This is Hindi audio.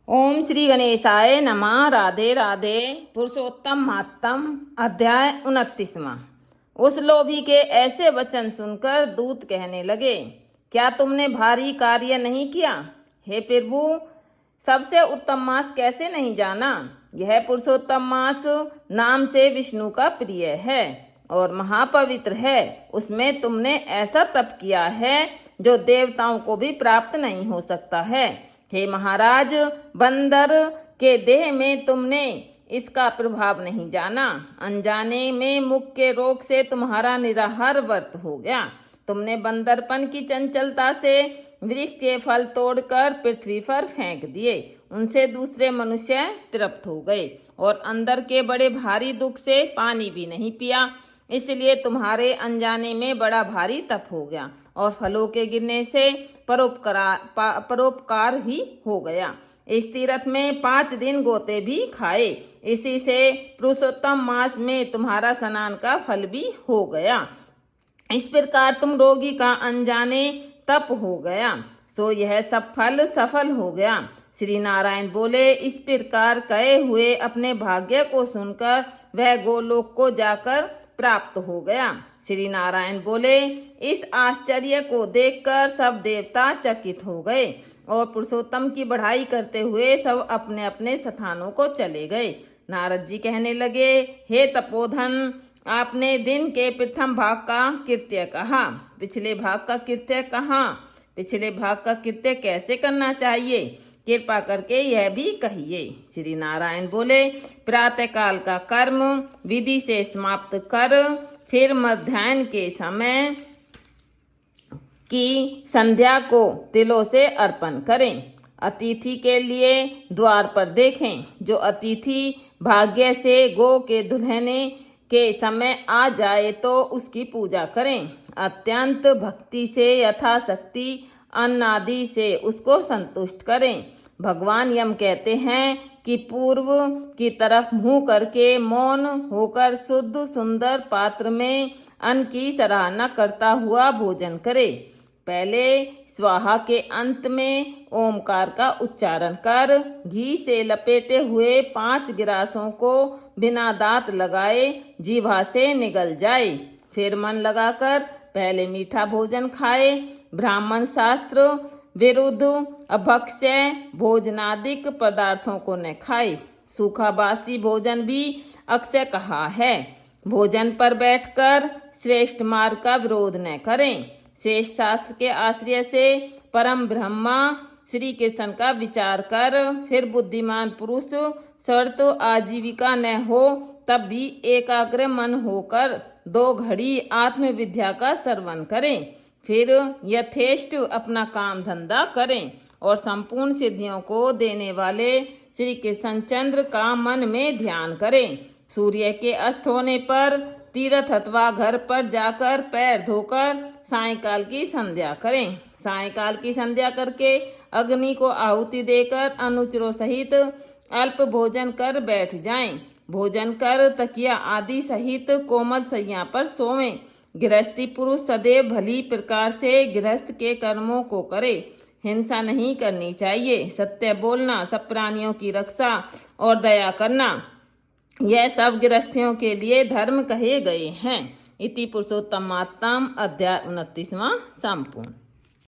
ओम श्री गणेशाय नमः। राधे राधे। पुरुषोत्तम महात्म अध्याय 29वां। उस लोभी के ऐसे वचन सुनकर दूत कहने लगे, क्या तुमने भारी कार्य नहीं किया? हे प्रभु, सबसे उत्तम मास कैसे नहीं जाना? यह पुरुषोत्तम मास नाम से विष्णु का प्रिय है और महापवित्र है। उसमें तुमने ऐसा तप किया है जो देवताओं को भी प्राप्त नहीं हो सकता है। हे महाराज, बंदर के देह में तुमने इसका प्रभाव नहीं जाना। अनजाने में मुख के रोग से तुम्हारा निराहार व्रत हो गया। तुमने बंदरपन की चंचलता से वृक्ष के फल तोड़कर पृथ्वी पर फेंक दिए। उनसे दूसरे मनुष्य तृप्त हो गए और अंदर के बड़े भारी दुख से पानी भी नहीं पिया। इसलिए तुम्हारे अनजाने में बड़ा भारी तप हो गया और फलों के गिरने से परोपकार भी हो गया। इस तीर्थ में 5 दिन गोते भी खाए। इसी से पुरुषोत्तम मास में तुम्हारा स्नान का फल भी हो गया। इस प्रकार तुम रोगी का अनजाने तप हो गया, सो यह सब फल सफल हो गया। श्री नारायण बोले, इस प्रकार कहे हुए अपने भाग्य को सुनकर वह गोलोक को जाकर प्राप्त हो गया। श्री नारायण बोले, इस आश्चर्य को देखकर सब देवता चकित हो गए और पुरुषोत्तम की बढ़ाई करते हुए सब अपने अपने स्थानों को चले गए। नारद जी कहने लगे, हे तपोधन, आपने दिन के प्रथम भाग का कृत्य कहा, पिछले भाग का कृत्य कहाँ? पिछले भाग का कृत्य कैसे करना चाहिए? कृपा करके यह भी कहिए। श्री नारायण बोले, प्रातःकाल का कर्म विधि से समाप्त कर फिर मध्याह्न के समय की संध्या को तिलों से अर्पण करें। अतिथि के लिए द्वार पर देखें। जो अतिथि भाग्य से गो के दुल्हने के समय आ जाए तो उसकी पूजा करें। अत्यंत भक्ति से यथाशक्ति अन्न आदि से उसको संतुष्ट करें। भगवान यम कहते हैं कि पूर्व की तरफ मुंह करके मौन होकर शुद्ध सुंदर पात्र में अन्न की सराहना करता हुआ भोजन करे। पहले स्वाहा के अंत में ओमकार का उच्चारण कर घी से लपेटे हुए 5 गिरासों को बिना दांत लगाए जीभा से निगल जाए। फिर मन लगाकर पहले मीठा भोजन खाए। ब्राह्मण शास्त्र विरुद्ध अभक्ष्य भोजनादिक पदार्थों को न खाए। सूखा बासी भोजन भी अक्षय कहा है। भोजन पर बैठकर श्रेष्ठ मार्ग का विरोध न करें। श्रेष्ठ शास्त्र के आश्रय से परम ब्रह्मा श्री कृष्ण का विचार कर फिर बुद्धिमान पुरुष शर्त आजीविका न हो तब भी एकाग्र मन होकर 2 घड़ी आत्मविद्या का श्रवण करें। फिर यथेष्ट अपना काम धंधा करें और संपूर्ण सिद्धियों को देने वाले श्री कृष्णचंद्र का मन में ध्यान करें। सूर्य के अस्त होने पर तीर्थ अथवा घर पर जाकर पैर धोकर सायंकाल की संध्या करें। सायंकाल की संध्या करके अग्नि को आहुति देकर अनुचरों सहित अल्प भोजन कर बैठ जाएं। भोजन कर तकिया आदि सहित कोमल सैया पर सोवें। गृहस्थी पुरुष सदैव भली प्रकार से गृहस्थ के कर्मों को करे। हिंसा नहीं करनी चाहिए। सत्य बोलना, सब प्राणियों की रक्षा और दया करना, यह सब गृहस्थियों के लिए धर्म कहे गए हैं। इति पुरुषोत्तम महात्म अध्याय 29वां संपूर्ण।